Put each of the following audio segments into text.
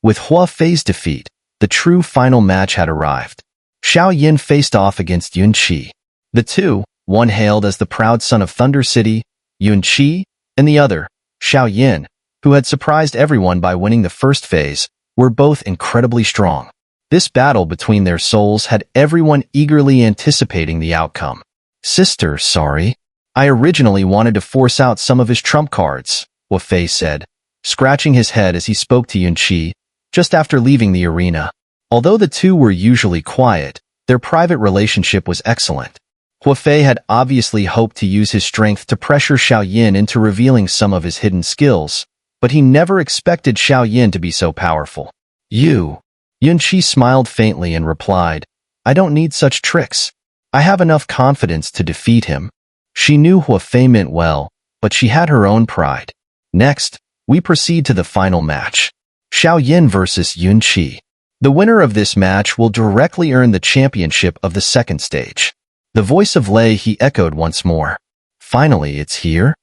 With Hua Fei's defeat, the true final match had arrived. Xiao Yan faced off against Yun Qi. The two, one hailed as the proud son of Thunder City, Yun Qi, and the other, Xiao Yan, who had surprised everyone by winning the first phase, were both incredibly strong. This battle between their souls had everyone eagerly anticipating the outcome. "Sister, sorry. I originally wanted to force out some of his trump cards," Hua Fei said, scratching his head as he spoke to Yun Qi, just after leaving the arena. Although the two were usually quiet, their private relationship was excellent. Hua Fei had obviously hoped to use his strength to pressure Xiao Yan into revealing some of his hidden skills, but he never expected Xiao Yan to be so powerful. "You." Yun Qi smiled faintly and replied, "I don't need such tricks. I have enough confidence to defeat him." She knew Hua Fei meant well, but she had her own pride. Next, we proceed to the final match. Xiao Yan versus Yun Qi. The winner of this match will directly earn the championship of the second stage. The voice of Lei He echoed once more. "Finally, it's here?"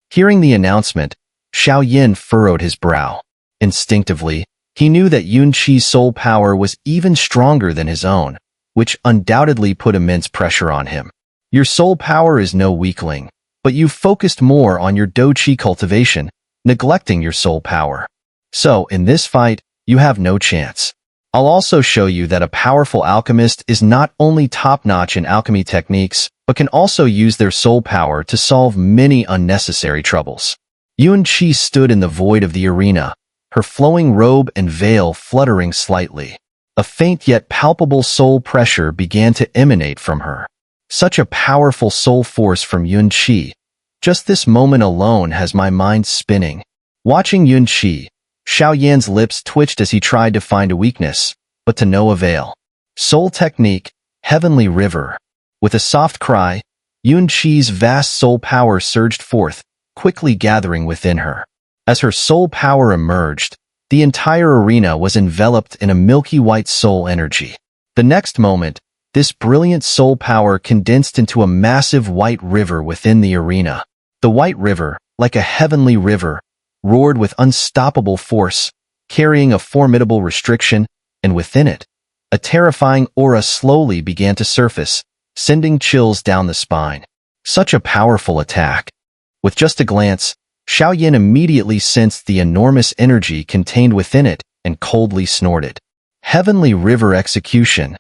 Hearing the announcement, Xiao Yan furrowed his brow. Instinctively, he knew that Yun Qi's soul power was even stronger than his own, which undoubtedly put immense pressure on him. Your soul power is no weakling, but you've focused more on your Do Qi cultivation, neglecting your soul power. So, in this fight, you have no chance. I'll also show you that a powerful alchemist is not only top-notch in alchemy techniques, but can also use their soul power to solve many unnecessary troubles. Yun Qi stood in the void of the arena, her flowing robe and veil fluttering slightly. A faint yet palpable soul pressure began to emanate from her. Such a powerful soul force from Yun Qi. Just this moment alone has my mind spinning. Watching Yun Qi, Xiao Yan's lips twitched as he tried to find a weakness, but to no avail. Soul technique, Heavenly River. With a soft cry, Yun Qi's vast soul power surged forth, quickly gathering within her. As her soul power emerged, the entire arena was enveloped in a milky white soul energy. The next moment, this brilliant soul power condensed into a massive white river within the arena. The white river, like a heavenly river, roared with unstoppable force, carrying a formidable restriction, and within it, a terrifying aura slowly began to surface, sending chills down the spine. Such a powerful attack. With just a glance, Xiao Yan immediately sensed the enormous energy contained within it and coldly snorted. Heavenly River Execution.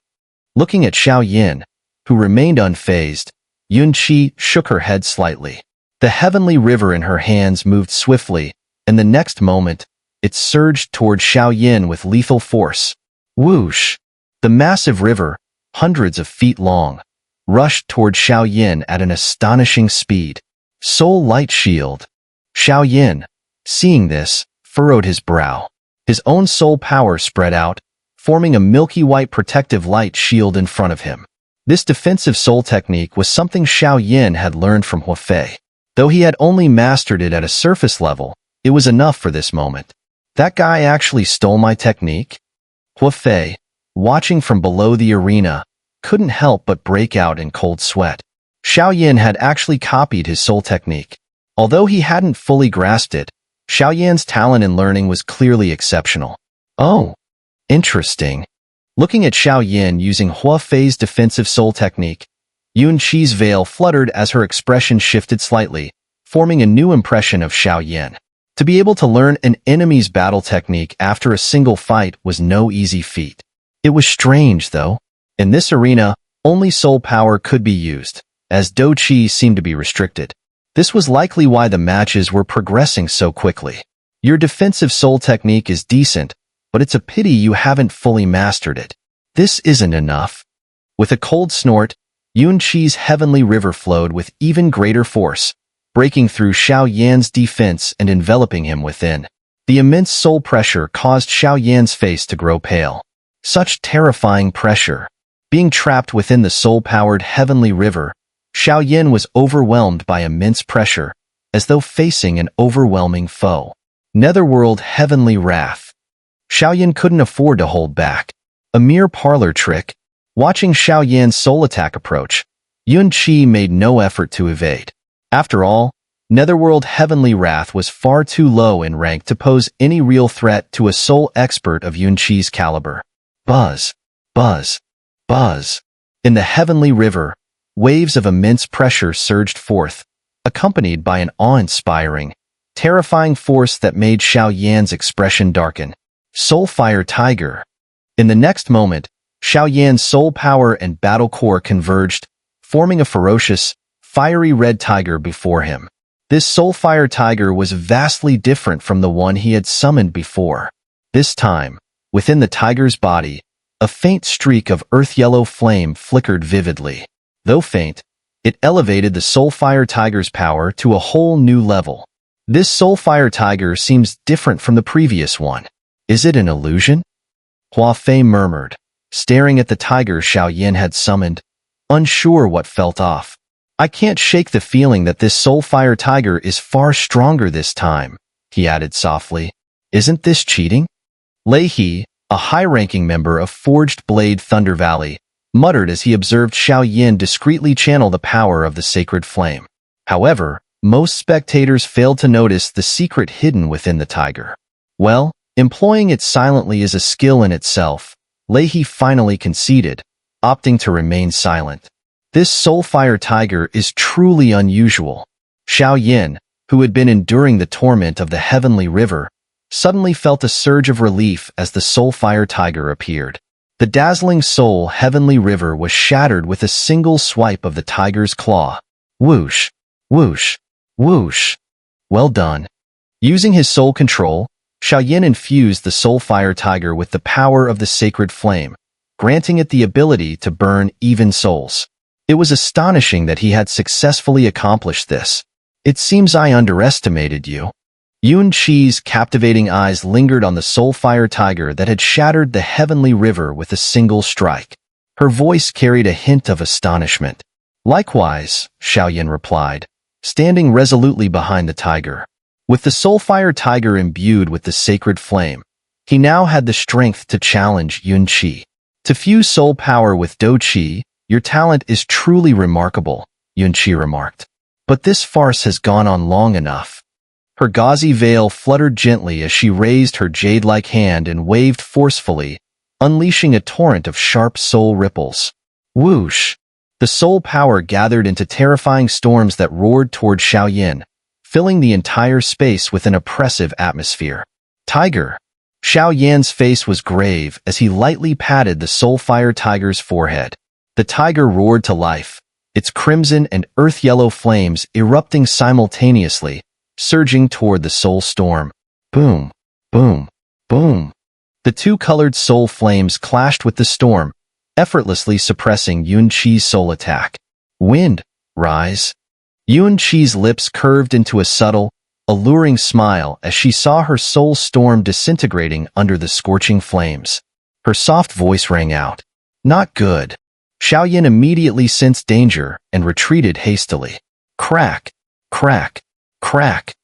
Looking at Xiao Yan, who remained unfazed, Yun Qi shook her head slightly. The heavenly river in her hands moved swiftly, and the next moment, it surged toward Xiao Yan with lethal force. Whoosh! The massive river, hundreds of feet long, rushed toward Xiao Yan at an astonishing speed. Soul Light Shield. Xiao Yan, seeing this, furrowed his brow. His own soul power spread out, forming a milky white protective light shield in front of him. This defensive soul technique was something Xiao Yan had learned from Hua Fei. Though he had only mastered it at a surface level, it was enough for this moment. That guy actually stole my technique? Hua Fei, watching from below the arena, couldn't help but break out in cold sweat. Xiao Yan had actually copied his soul technique. Although he hadn't fully grasped it, Xiao Yan's talent in learning was clearly exceptional. Oh, interesting. Looking at Xiao Yan using Hua Fei's defensive soul technique, Yun Qi's veil fluttered as her expression shifted slightly, forming a new impression of Xiao Yan. To be able to learn an enemy's battle technique after a single fight was no easy feat. It was strange, though. In this arena, only soul power could be used, as Do Qi seemed to be restricted. This was likely why the matches were progressing so quickly. Your defensive soul technique is decent, but it's a pity you haven't fully mastered it. This isn't enough. With a cold snort, Yun Qi's heavenly river flowed with even greater force, breaking through Xiao Yan's defense and enveloping him within. The immense soul pressure caused Xiao Yan's face to grow pale. Such terrifying pressure. Being trapped within the soul-powered heavenly river, Xiao Yan was overwhelmed by immense pressure, as though facing an overwhelming foe. Netherworld Heavenly Wrath. Xiao Yan couldn't afford to hold back. A mere parlor trick. Watching Xiao Yan's soul attack approach, Yun Qi made no effort to evade. After all, Netherworld Heavenly Wrath was far too low in rank to pose any real threat to a soul expert of Yunqi's caliber. Buzz, buzz, buzz. In the Heavenly River, waves of immense pressure surged forth, accompanied by an awe-inspiring, terrifying force that made Xiao Yan's expression darken. Soulfire Tiger. In the next moment, Xiao Yan's soul power and battle core converged, forming a ferocious, fiery red tiger before him. This soulfire tiger was vastly different from the one he had summoned before. This time, within the tiger's body, a faint streak of earth-yellow flame flickered vividly. Though faint, it elevated the soulfire tiger's power to a whole new level. This soulfire tiger seems different from the previous one. Is it an illusion? Hua Fei murmured, staring at the tiger Xiao Yan had summoned, unsure what felt off. I can't shake the feeling that this soulfire tiger is far stronger this time, he added softly. Isn't this cheating? Lei He, a high-ranking member of Forged Blade Thunder Valley, muttered as he observed Xiao Yan discreetly channel the power of the sacred flame. However, most spectators failed to notice the secret hidden within the tiger. Well, employing it silently is a skill in itself, Lei He finally conceded, opting to remain silent. This soulfire tiger is truly unusual. Xiao Yan, who had been enduring the torment of the Heavenly River, suddenly felt a surge of relief as the soulfire tiger appeared. The dazzling soul Heavenly River was shattered with a single swipe of the tiger's claw. Whoosh, whoosh, whoosh. Well done. Using his soul control, Xiao Yan infused the soulfire tiger with the power of the sacred flame, granting it the ability to burn even souls. It was astonishing that he had successfully accomplished this. It seems I underestimated you. Yunqi's captivating eyes lingered on the soulfire tiger that had shattered the Heavenly River with a single strike. Her voice carried a hint of astonishment. Likewise, Xiao Yan replied, standing resolutely behind the tiger. With the soulfire tiger imbued with the sacred flame, he now had the strength to challenge Yunqi. To fuse soul power with Douqi, your talent is truly remarkable, Yunqi remarked. But this farce has gone on long enough. Her gauzy veil fluttered gently as she raised her jade-like hand and waved forcefully, unleashing a torrent of sharp soul ripples. Whoosh! The soul power gathered into terrifying storms that roared toward Xiao Yan, filling the entire space with an oppressive atmosphere. Tiger! Xiao Yan's face was grave as he lightly patted the soulfire tiger's forehead. The tiger roared to life, its crimson and earth-yellow flames erupting simultaneously, surging toward the soul storm. Boom, boom, boom. The two-colored soul flames clashed with the storm, effortlessly suppressing Yunqi's soul attack. Wind, rise. Yunqi's lips curved into a subtle, alluring smile as she saw her soul storm disintegrating under the scorching flames. Her soft voice rang out. Not good. Xiao Yan immediately sensed danger and retreated hastily. Crack, crack, crack.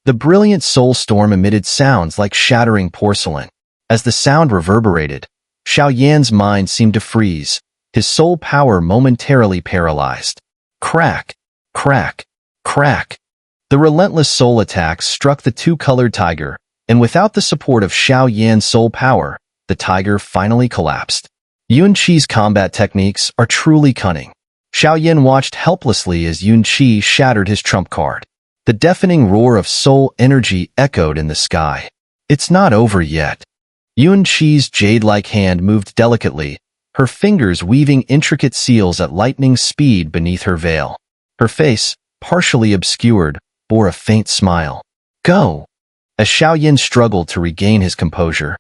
The brilliant soul storm emitted sounds like shattering porcelain. As the sound reverberated, Xiao Yan's mind seemed to freeze, his soul power momentarily paralyzed. Crack, crack, crack. The relentless soul attacks struck the two-colored tiger, and without the support of Xiao Yan's soul power, the tiger finally collapsed. Yunqi's combat techniques are truly cunning. Xiao Yan watched helplessly as Yunqi shattered his trump card. The deafening roar of soul energy echoed in the sky. It's not over yet. Yunqi's jade-like hand moved delicately, her fingers weaving intricate seals at lightning speed beneath her veil. Her face, partially obscured, bore a faint smile. Go! As Xiao Yan struggled to regain his composure,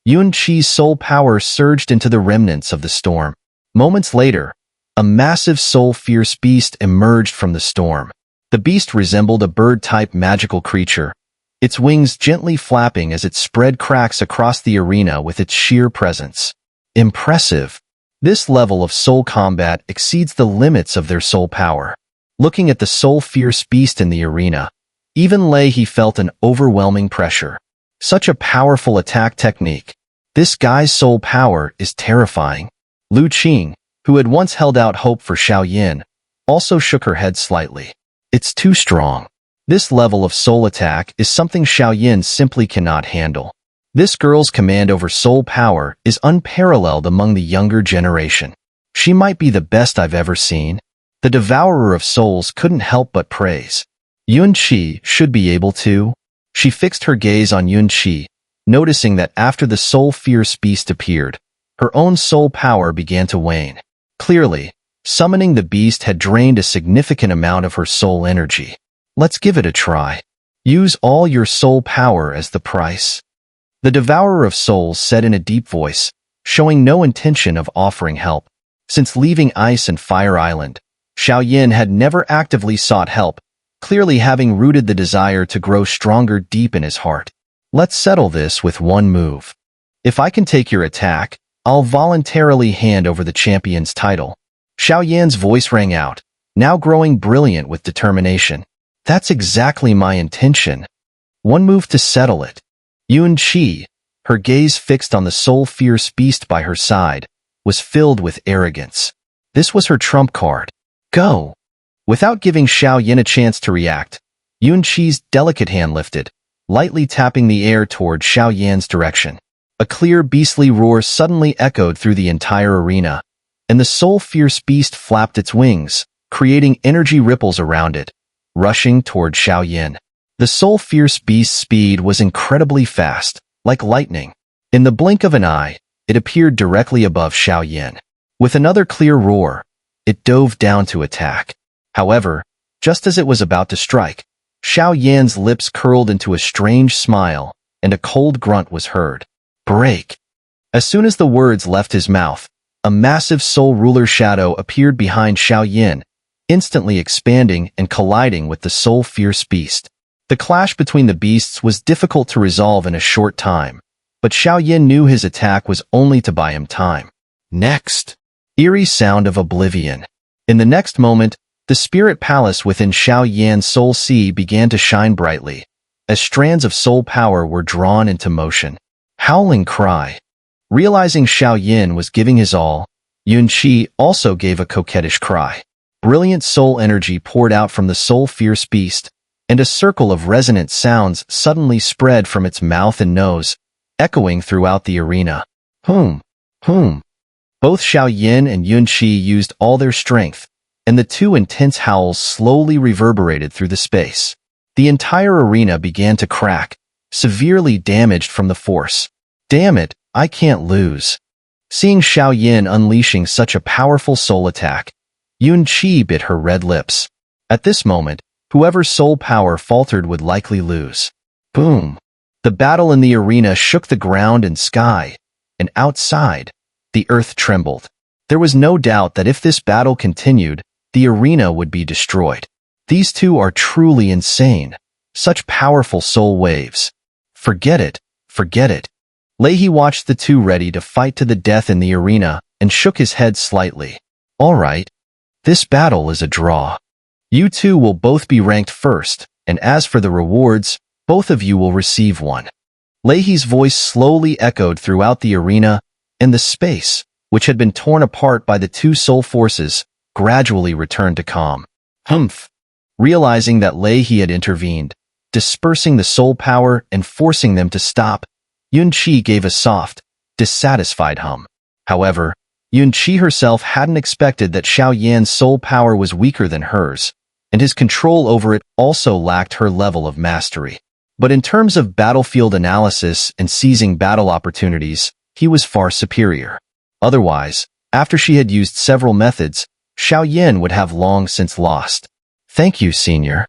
Yunqi's soul power surged into the remnants of the storm. Moments later, a massive soul-fierce beast emerged from the storm. The beast resembled a bird-type magical creature, its wings gently flapping as it spread cracks across the arena with its sheer presence. Impressive. This level of soul combat exceeds the limits of their soul power. Looking at the soul-fierce beast in the arena, even Lei He felt an overwhelming pressure. Such a powerful attack technique. This guy's soul power is terrifying. Lu Qing, who had once held out hope for Xiao Yan, also shook her head slightly. It's too strong. This level of soul attack is something Xiao Yan simply cannot handle. This girl's command over soul power is unparalleled among the younger generation. She might be the best I've ever seen. The Devourer of Souls couldn't help but praise. Yunqi should be able to. She fixed her gaze on Yunqi, noticing that after the soul fierce beast appeared, her own soul power began to wane. Clearly, summoning the beast had drained a significant amount of her soul energy. Let's give it a try. Use all your soul power as the price. The Devourer of Souls said in a deep voice, showing no intention of offering help. Since leaving Ice and Fire Island, Xiao Yan had never actively sought help, clearly having rooted the desire to grow stronger deep in his heart. Let's settle this with one move. If I can take your attack, I'll voluntarily hand over the champion's title. Xiao Yan's voice rang out, now growing brilliant with determination. That's exactly my intention. One move to settle it. Yunqi, her gaze fixed on the soul-fierce beast by her side, was filled with arrogance. This was her trump card. Go! Without giving Xiao Yan a chance to react, Yunqi's delicate hand lifted, lightly tapping the air toward Xiao Yan's direction. A clear beastly roar suddenly echoed through the entire arena, and the soul-fierce beast flapped its wings, creating energy ripples around it, rushing toward Xiao Yan. The soul-fierce beast's speed was incredibly fast, like lightning. In the blink of an eye, it appeared directly above Xiao Yan. With another clear roar, it dove down to attack. However, just as it was about to strike, Xiao Yan's lips curled into a strange smile, and a cold grunt was heard. Break! As soon as the words left his mouth, a massive soul ruler shadow appeared behind Xiao Yan, instantly expanding and colliding with the soul-fierce beast. The clash between the beasts was difficult to resolve in a short time, but Xiao Yan knew his attack was only to buy him time. Next! Eerie sound of oblivion. In the next moment, the spirit palace within Xiao Yan's soul sea began to shine brightly, as strands of soul power were drawn into motion. Howling cry. Realizing Xiao Yan was giving his all, Yunqi also gave a coquettish cry. Brilliant soul energy poured out from the soul-fierce beast, and a circle of resonant sounds suddenly spread from its mouth and nose, echoing throughout the arena. Both Xiao Yan and Yunqi used all their strength, and the two intense howls slowly reverberated through the space. The entire arena began to crack, severely damaged from the force. Damn it, I can't lose. Seeing Xiao Yan unleashing such a powerful soul attack, Yunqi bit her red lips. At this moment, whoever's soul power faltered would likely lose. Boom! The battle in the arena shook the ground and sky, and outside, the earth trembled. There was no doubt that if this battle continued, the arena would be destroyed. These two are truly insane. Such powerful soul waves. Forget it, forget it. Leahy watched the two ready to fight to the death in the arena and shook his head slightly. All right. This battle is a draw. You two will both be ranked first, and as for the rewards, both of you will receive one. Leahy's voice slowly echoed throughout the arena, and the space, which had been torn apart by the two soul forces, gradually returned to calm. Realizing that Leahy had intervened, dispersing the soul power and forcing them to stop, Yunqi gave a soft, dissatisfied hum. However, Yunqi herself hadn't expected that Xiao Yan's soul power was weaker than hers, and his control over it also lacked her level of mastery. But in terms of battlefield analysis and seizing battle opportunities, he was far superior. Otherwise, after she had used several methods, Xiao Yan would have long since lost. Thank you, Senior.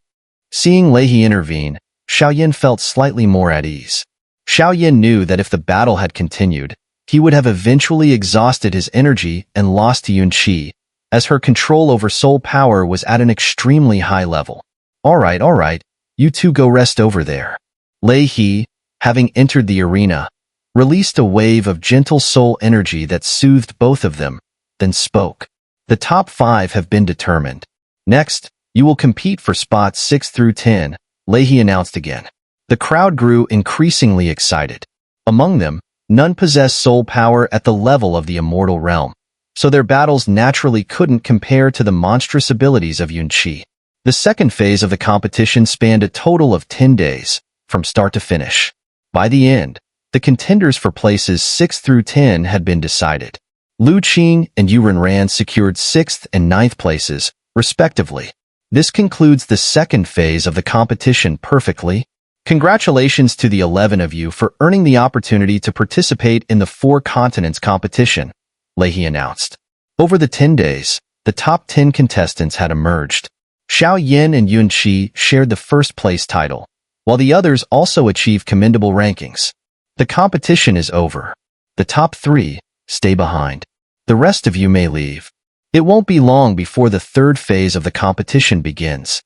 Seeing Leahy intervene, Xiao Yan felt slightly more at ease. Xiao Yan knew that if the battle had continued, he would have eventually exhausted his energy and lost to Yunqi, as her control over soul power was at an extremely high level. All right, you two go rest over there. Leahy, having entered the arena, released a wave of gentle soul energy that soothed both of them, then spoke. The top 5 have been determined. Next, you will compete for spots 6 through 10, Leahy announced again. The crowd grew increasingly excited. Among them, none possessed soul power at the level of the immortal realm, so their battles naturally couldn't compare to the monstrous abilities of Yunqi. The second phase of the competition spanned a total of 10 days, from start to finish. By the end, the contenders for places 6 through 10 had been decided. Lu Qing and Xun'er secured 6th and 9th places, respectively. This concludes the second phase of the competition perfectly. Congratulations to the 11 of you for earning the opportunity to participate in the 4 continents competition, Leahy announced. Over the 10 days, the top 10 contestants had emerged. Xiao Yan and Yuni shared the first place title, while the others also achieved commendable rankings. The competition is over. The top 3 stay behind. The rest of you may leave. It won't be long before the third phase of the competition begins.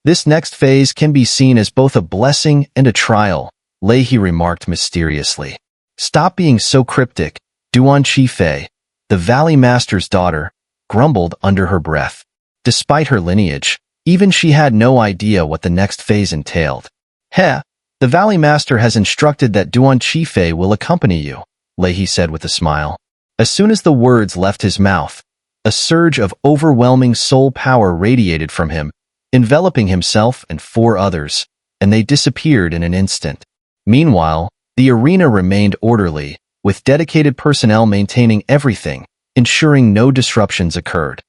This next phase can be seen as both a blessing and a trial, Leahy remarked mysteriously. Stop being so cryptic, Duan Qifei, the Valley Master's daughter, grumbled under her breath. Despite her lineage, even she had no idea what the next phase entailed. The Valley Master has instructed that Duan Qifei will accompany you, Leahy said with a smile. As soon as the words left his mouth, a surge of overwhelming soul power radiated from him, enveloping himself and 4 others, and they disappeared in an instant. Meanwhile, the arena remained orderly, with dedicated personnel maintaining everything, ensuring no disruptions occurred.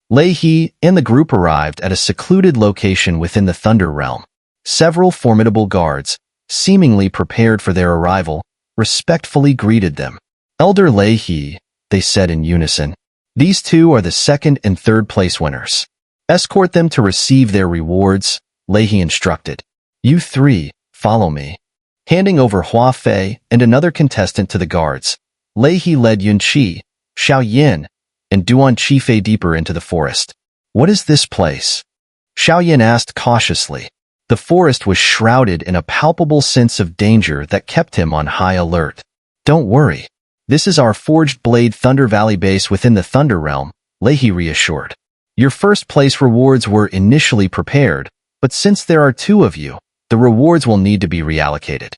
Leahy and the group arrived at a secluded location within the Thunder Realm. Several formidable guards, seemingly prepared for their arrival, respectfully greeted them. Elder Leahy, they said in unison. These 2 are the 2nd and 3rd place winners. Escort them to receive their rewards, Leahy instructed. You 3, follow me. Handing over Hua Fei and another contestant to the guards, Leahy led Yuni, Xiao Yan, and Duan Qifei deeper into the forest. What is this place? Xiao Yan asked cautiously. The forest was shrouded in a palpable sense of danger that kept him on high alert. Don't worry. This is our Forged Blade Thunder Valley base within the Thunder Realm, Leahy reassured. Your first place rewards were initially prepared, but since there are 2 of you, the rewards will need to be reallocated.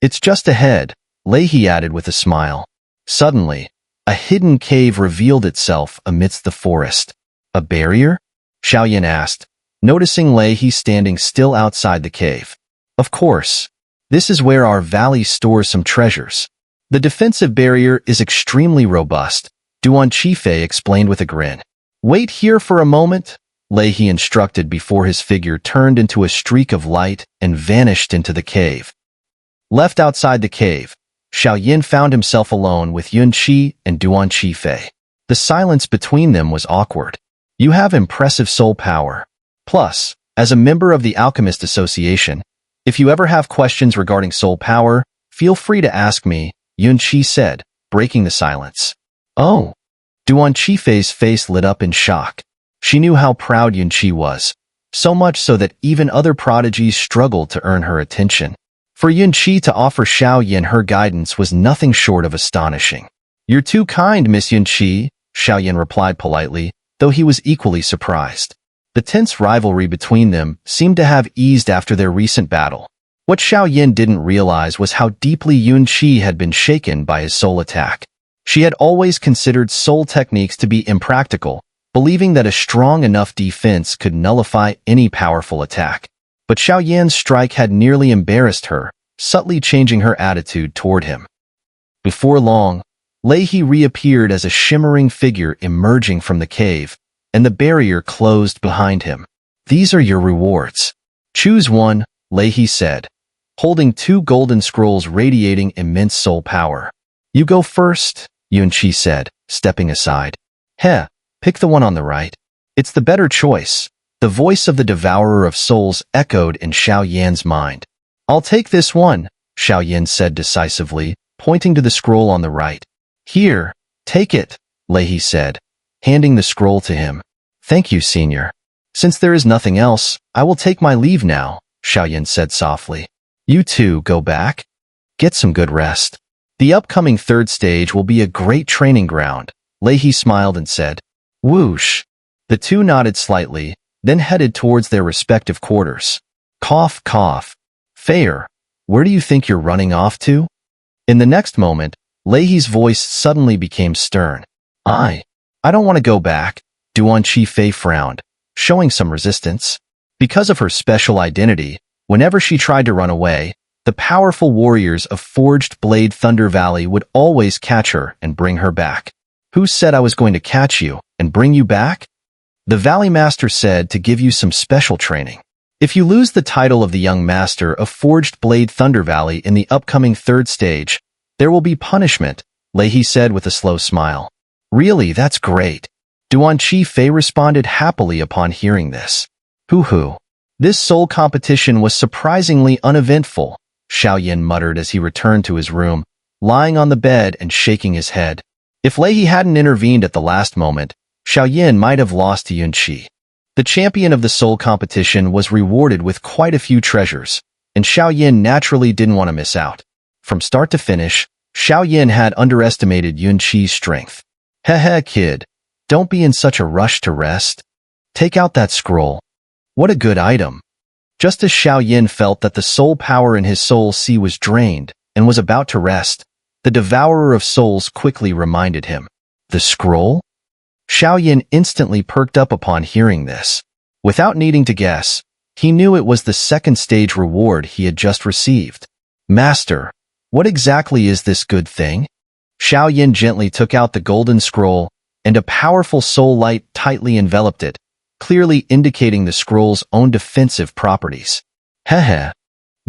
It's just ahead, Leahy added with a smile. Suddenly, a hidden cave revealed itself amidst the forest. A barrier? Xiao Yan asked, noticing Leahy standing still outside the cave. Of course. This is where our valley stores some treasures. The defensive barrier is extremely robust, Duan Qifei explained with a grin. Wait here for a moment, Leahy instructed before his figure turned into a streak of light and vanished into the cave. Left outside the cave, Xiao Yan found himself alone with Yuni and Duan Qifei. The silence between them was awkward. You have impressive soul power. Plus, as a member of the Alchemist Association, if you ever have questions regarding soul power, feel free to ask me, Yuni said, breaking the silence. Oh. Duan Qifei's face lit up in shock. She knew how proud Yuni was, so much so that even other prodigies struggled to earn her attention. For Yuni to offer Xiao Yan her guidance was nothing short of astonishing. You're too kind, Miss Yuni, Xiao Yan replied politely, though he was equally surprised. The tense rivalry between them seemed to have eased after their recent battle. What Xiao Yan didn't realize was how deeply Yuni had been shaken by his soul attack. She had always considered soul techniques to be impractical, believing that a strong enough defense could nullify any powerful attack. But Xiao Yan's strike had nearly embarrassed her, subtly changing her attitude toward him. Before long, Leahy reappeared as a shimmering figure emerging from the cave, and the barrier closed behind him. These are your rewards. Choose one, Leahy said, holding 2 golden scrolls radiating immense soul power. You go first, Yuni said, stepping aside. Pick the one on the right. It's the better choice. The voice of the Devourer of Souls echoed in Xiao Yan's mind. I'll take this one, Xiao Yan said decisively, pointing to the scroll on the right. Here, take it, Leahy said, handing the scroll to him. Thank you, Senior. Since there is nothing else, I will take my leave now, Xiao Yan said softly. You 2 go back. Get some good rest. The upcoming 3rd stage will be a great training ground, Leahy smiled and said. Whoosh. The 2 nodded slightly, then headed towards their respective quarters. Cough, cough. Fair, where do you think you're running off to? In the next moment, Leahy's voice suddenly became stern. I don't want to go back, Duan Qifei frowned, showing some resistance. Because of her special identity, whenever she tried to run away, the powerful warriors of Forged Blade Thunder Valley would always catch her and bring her back. Who said I was going to catch you and bring you back? The Valley Master said to give you some special training. If you lose the title of the Young Master of Forged Blade Thunder Valley in the upcoming 3rd stage, there will be punishment, Leahy said with a slow smile. Really, that's great. Duan Chi Fei responded happily upon hearing this. Hoo-hoo. This soul competition was surprisingly uneventful, Xiao Yan muttered as he returned to his room, lying on the bed and shaking his head. If Leahy hadn't intervened at the last moment, Xiao Yan might have lost to Yun Qi. The champion of the soul competition was rewarded with quite a few treasures, and Xiao Yan naturally didn't want to miss out. From start to finish, Xiao Yan had underestimated Yun Qi's strength. Heh kid, don't be in such a rush to rest. Take out that scroll. What a good item. Just as Xiao Yan felt that the soul power in his soul sea was drained and was about to rest, the Devourer of Souls quickly reminded him. The scroll? Xiao Yan instantly perked up upon hearing this. Without needing to guess, he knew it was the 2nd stage reward he had just received. Master, what exactly is this good thing? Xiao Yan gently took out the golden scroll, and a powerful soul light tightly enveloped it, clearly indicating the scroll's own defensive properties. Heh.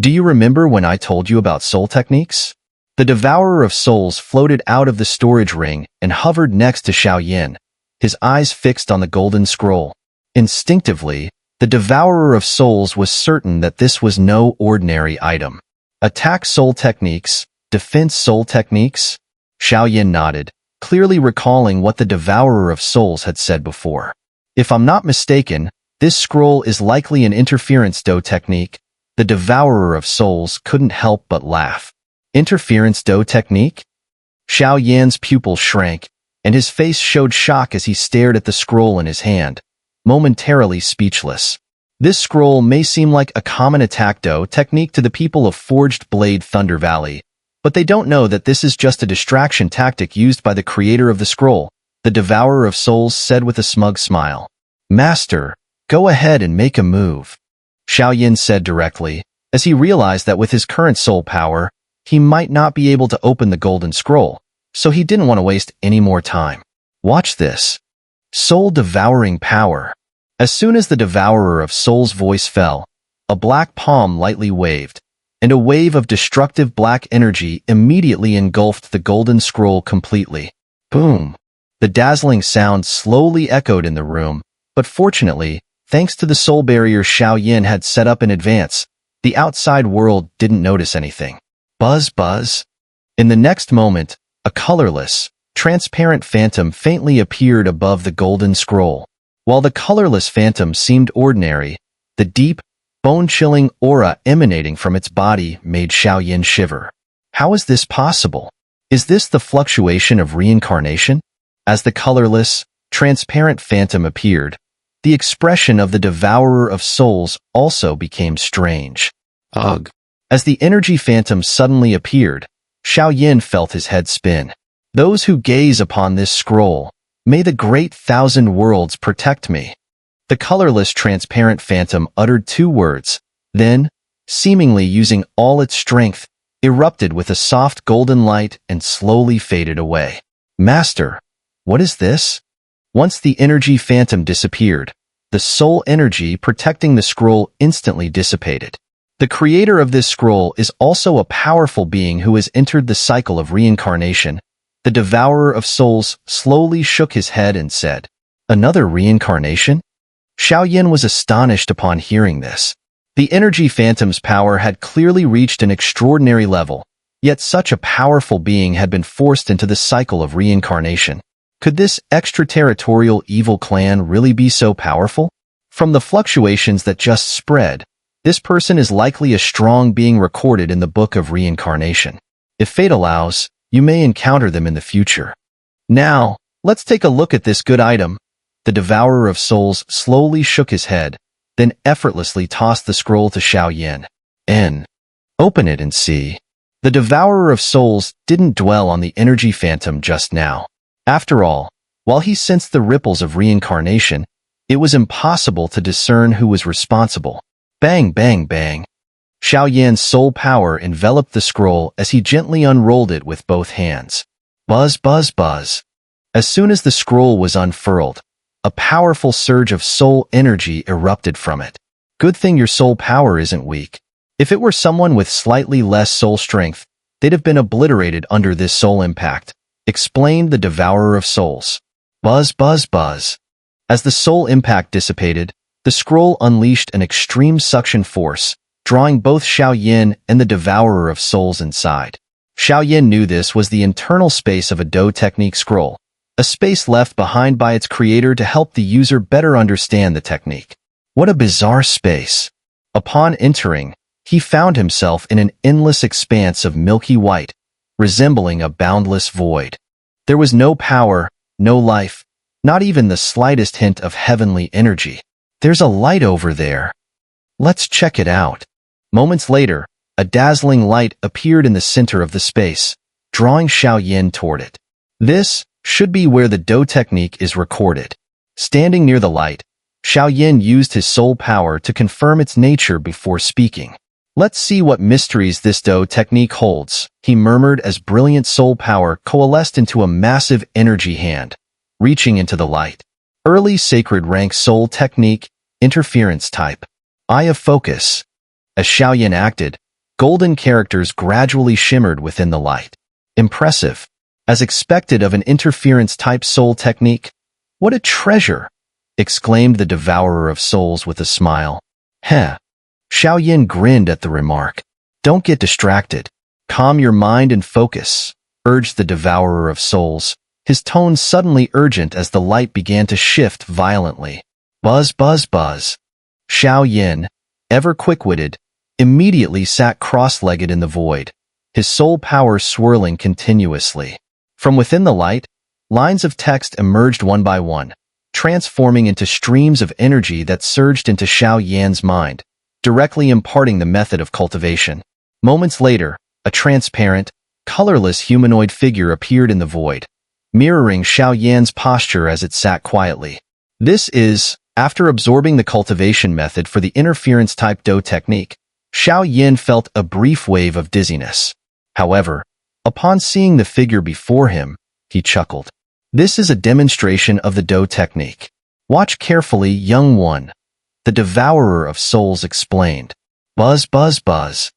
Do you remember when I told you about soul techniques? The Devourer of Souls floated out of the storage ring and hovered next to Xiao Yan, his eyes fixed on the golden scroll. Instinctively, the Devourer of Souls was certain that this was no ordinary item. Attack soul techniques, defense soul techniques? Xiao Yan nodded, clearly recalling what the Devourer of Souls had said before. If I'm not mistaken, this scroll is likely an interference do technique. The Devourer of Souls couldn't help but laugh. Interference do technique? Xiao Yan's pupils shrank, and his face showed shock as he stared at the scroll in his hand, momentarily speechless. This scroll may seem like a common attack do technique to the people of Forged Blade Thunder Valley, but they don't know that this is just a distraction tactic used by the creator of the scroll, the Devourer of Souls said with a smug smile. Master, go ahead and make a move, Xiao Yan said directly, as he realized that with his current soul power, he might not be able to open the golden scroll, so he didn't want to waste any more time. Watch this. Soul-devouring power. As soon as the Devourer of Souls' voice fell, a black palm lightly waved, and a wave of destructive black energy immediately engulfed the golden scroll completely. Boom! The dazzling sound slowly echoed in the room, but fortunately, thanks to the soul barrier Xiao Yan had set up in advance, the outside world didn't notice anything. Buzz, buzz. In the next moment, a colorless, transparent phantom faintly appeared above the golden scroll. While the colorless phantom seemed ordinary, the deep, bone-chilling aura emanating from its body made Xiao Yan shiver. How is this possible? Is this the fluctuation of reincarnation? As the colorless, transparent phantom appeared, the expression of the Devourer of Souls also became strange. Ugh. As the energy phantom suddenly appeared, Xiao Yan felt his head spin. Those who gaze upon this scroll, may the great 1,000 worlds protect me. The colorless transparent phantom uttered 2 words, then, seemingly using all its strength, erupted with a soft golden light and slowly faded away. Master, what is this? Once the energy phantom disappeared, the soul energy protecting the scroll instantly dissipated. The creator of this scroll is also a powerful being who has entered the cycle of reincarnation. The Devourer of Souls slowly shook his head and said, Another reincarnation? Xiao Yan was astonished upon hearing this. The energy phantom's power had clearly reached an extraordinary level, yet such a powerful being had been forced into the cycle of reincarnation. Could this extraterritorial evil clan really be so powerful? From the fluctuations that just spread, this person is likely a strong being recorded in the Book of Reincarnation. If fate allows, you may encounter them in the future. Now, let's take a look at this good item. The Devourer of Souls slowly shook his head, then effortlessly tossed the scroll to Xiao Yan. Open it and see. The Devourer of Souls didn't dwell on the energy phantom just now. After all, while he sensed the ripples of reincarnation, It was impossible to discern who was responsible. Bang, bang, bang. Xiao Yan's soul power enveloped the scroll as he gently unrolled it with both hands. Buzz, buzz, buzz. As soon as the scroll was unfurled, a powerful surge of soul energy erupted from it. Good thing your soul power isn't weak. If it were someone with slightly less soul strength, they'd have been obliterated under this soul impact, explained the Devourer of Souls. Buzz, buzz, buzz. As the soul impact dissipated, the scroll unleashed an extreme suction force, drawing both Xiao Yan and the Devourer of Souls inside. Xiao Yan knew this was the internal space of a Do technique scroll, a space left behind by its creator to help the user better understand the technique. What a bizarre space. Upon entering, he found himself in an endless expanse of milky white, resembling a boundless void. There was no power, no life, not even the slightest hint of heavenly energy. There's a light over there. Let's check it out. Moments later, a dazzling light appeared in the center of the space, drawing Xiao Yan toward it. This should be where the Do technique is recorded. Standing near the light, Xiao Yan used his soul power to confirm its nature before speaking. Let's see what mysteries this Do technique holds, he murmured as brilliant soul power coalesced into a massive energy hand, reaching into the light. Early sacred rank soul technique, interference type. Eye of focus. As Xiao Yan acted, golden characters gradually shimmered within the light. Impressive. As expected of an interference-type soul technique. What a treasure! Exclaimed the Devourer of Souls with a smile. Heh. Xiao Yan grinned at the remark. Don't get distracted. Calm your mind and focus, urged the Devourer of Souls, his tone suddenly urgent as the light began to shift violently. Buzz, buzz, buzz. Xiao Yan, ever quick-witted, immediately sat cross-legged in the void, his soul power swirling continuously. From within the light, lines of text emerged one by one, transforming into streams of energy that surged into Xiao Yan's mind, directly imparting the method of cultivation. Moments later, a transparent, colorless humanoid figure appeared in the void, mirroring Xiao Yan's posture as it sat quietly. This is, after absorbing the cultivation method for the interference-type Do technique, Xiao Yan felt a brief wave of dizziness. However, upon seeing the figure before him, he chuckled. This is a demonstration of the Do technique. Watch carefully, young one. The Devourer of Souls explained. Buzz, buzz, buzz.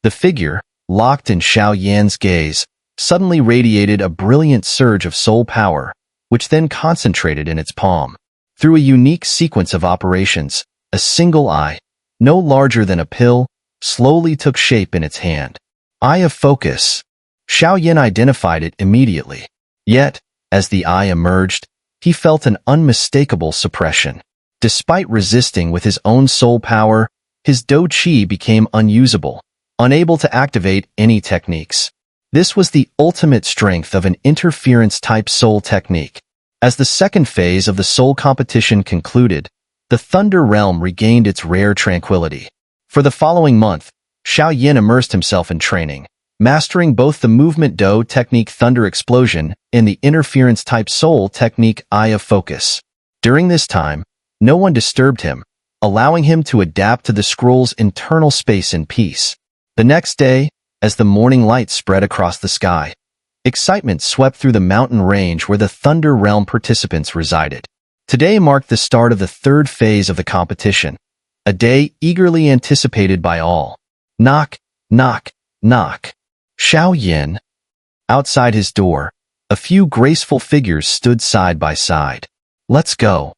The figure, locked in Xiao Yan's gaze, suddenly radiated a brilliant surge of soul power, which then concentrated in its palm. Through a unique sequence of operations, a single eye, no larger than a pill, slowly took shape in its hand. Eye of focus. Xiao Yan identified it immediately. Yet, as the eye emerged, he felt an unmistakable suppression. Despite resisting with his own soul power, his Do Chi became unusable, unable to activate any techniques. This was the ultimate strength of an interference-type soul technique. As the second phase of the soul competition concluded, the Thunder Realm regained its rare tranquility. For the following month, Xiao Yan immersed himself in training, mastering both the movement Do technique Thunder Explosion and the interference-type soul technique Eye of Focus. During this time, no one disturbed him, allowing him to adapt to the scroll's internal space in peace. The next day, as the morning light spread across the sky, excitement swept through the mountain range where the Thunder Realm participants resided. Today marked the start of the third phase of the competition, a day eagerly anticipated by all. Knock, knock, knock. Xiao Yan. Outside his door, a few graceful figures stood side by side. Let's go.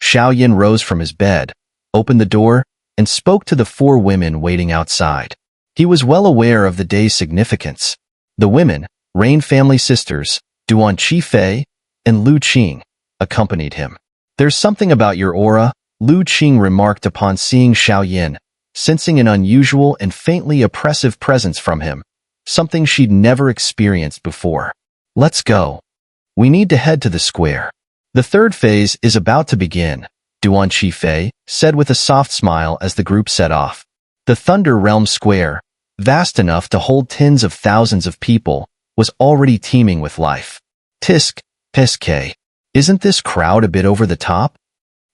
Xiao Yan rose from his bed, opened the door, and spoke to the four women waiting outside. He was well aware of the day's significance. The women, Rain family sisters, Duan Qifei and Lu Qing, accompanied him. There's something about your aura, Lu Qing remarked upon seeing Xiao Yan, sensing an unusual and faintly oppressive presence from him, something she'd never experienced before. Let's go. We need to head to the square. The third phase is about to begin, Duan Qifei said with a soft smile as the group set off. The Thunder Realm Square, vast enough to hold tens of thousands of people, was already teeming with life. Tisk, Piske. Isn't this crowd a bit over the top?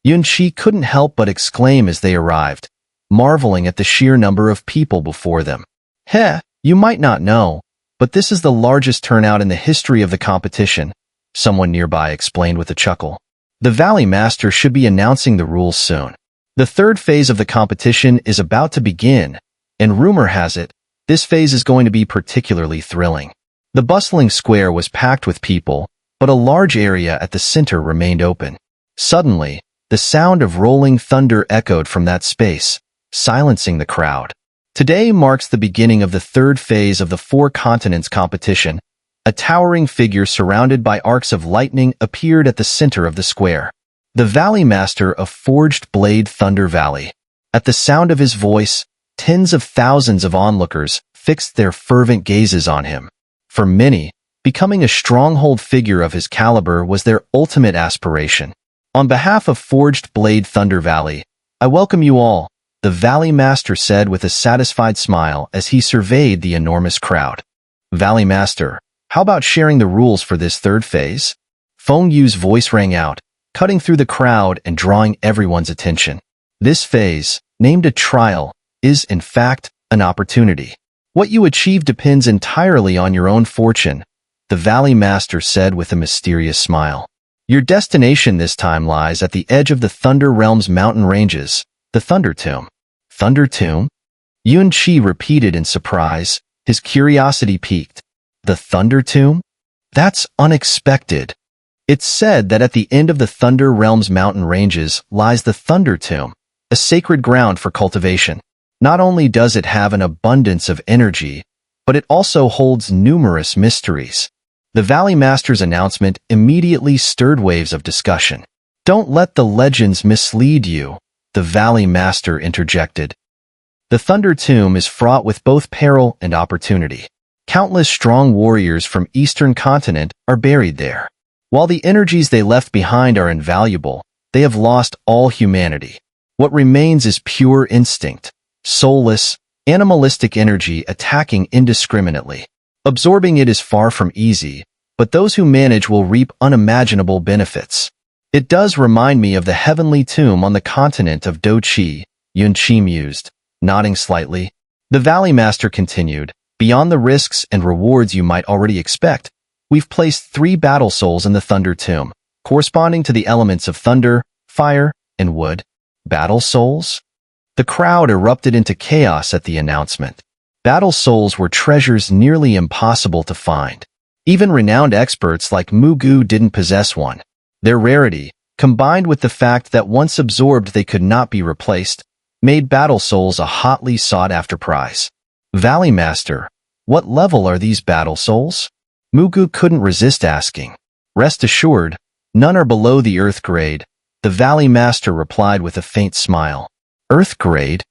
Yunqi couldn't help but exclaim as they arrived, marveling at the sheer number of people before them. Heh, you might not know, but this is the largest turnout in the history of the competition, someone nearby explained with a chuckle. The Valley Master should be announcing the rules soon. The third phase of the competition is about to begin, and rumor has it, this phase is going to be particularly thrilling. The bustling square was packed with people, but a large area at the center remained open. Suddenly, the sound of rolling thunder echoed from that space, silencing the crowd. Today marks the beginning of the third phase of the Four Continents competition. A towering figure surrounded by arcs of lightning appeared at the center of the square. The Valley Master of Forged Blade Thunder Valley. At the sound of his voice, tens of thousands of onlookers fixed their fervent gazes on him. For many, becoming a stronghold figure of his caliber was their ultimate aspiration. On behalf of Forged Blade Thunder Valley, I welcome you all, the Valley Master said with a satisfied smile as he surveyed the enormous crowd. Valley Master, how about sharing the rules for this third phase? Feng Yu's voice rang out, cutting through the crowd and drawing everyone's attention. This phase, named a trial, is, in fact, an opportunity. What you achieve depends entirely on your own fortune, the Valley Master said with a mysterious smile. Your destination this time lies at the edge of the Thunder Realm's mountain ranges, the Thunder Tomb. Thunder Tomb? Yunqi repeated in surprise, his curiosity piqued. The Thunder Tomb? That's unexpected. It's said that at the end of the Thunder Realm's mountain ranges lies the Thunder Tomb, a sacred ground for cultivation. Not only does it have an abundance of energy, but it also holds numerous mysteries. The Valley Master's announcement immediately stirred waves of discussion. Don't let the legends mislead you, the Valley Master interjected. The Thunder Tomb is fraught with both peril and opportunity. Countless strong warriors from Eastern Continent are buried there. While the energies they left behind are invaluable, they have lost all humanity. What remains is pure instinct, soulless, animalistic energy attacking indiscriminately. Absorbing it is far from easy, but those who manage will reap unimaginable benefits. It does remind me of the heavenly tomb on the continent of Doqi, Yunqi mused, nodding slightly. The Valley Master continued, beyond the risks and rewards you might already expect, we've placed 3 battle souls in the Thunder Tomb, corresponding to the elements of thunder, fire, and wood. Battle souls? The crowd erupted into chaos at the announcement. Battle souls were treasures nearly impossible to find. Even renowned experts like Mugu didn't possess one. Their rarity, combined with the fact that once absorbed they could not be replaced, made battle souls a hotly sought-after prize. Valley Master, what level are these battle souls? Mugu couldn't resist asking. Rest assured, none are below the Earth grade, the Valley Master replied with a faint smile. Earth grade?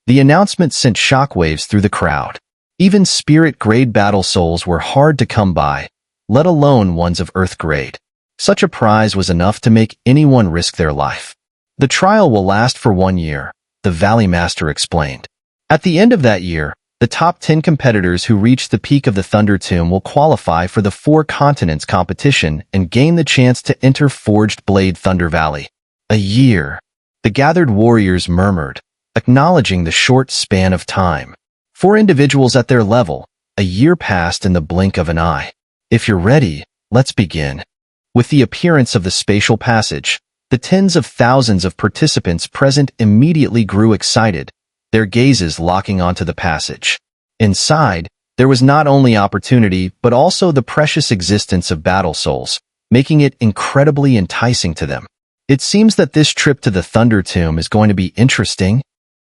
The announcement sent shockwaves through the crowd. Even spirit grade battle souls were hard to come by, let alone ones of Earth grade. Such a prize was enough to make anyone risk their life. The trial will last for 1 year, the Valley Master explained. At the end of that year, the top 10 competitors who reach the peak of the Thunder Tomb will qualify for the Four Continents competition and gain the chance to enter Forged Blade Thunder Valley. A year. The gathered warriors murmured, acknowledging the short span of time. For individuals at their level, a year passed in the blink of an eye. If you're ready, let's begin. With the appearance of the spatial passage, the tens of thousands of participants present immediately grew excited, their gazes locking onto the passage. Inside, there was not only opportunity but also the precious existence of battle souls, making it incredibly enticing to them. It seems that this trip to the Thunder Tomb is going to be interesting,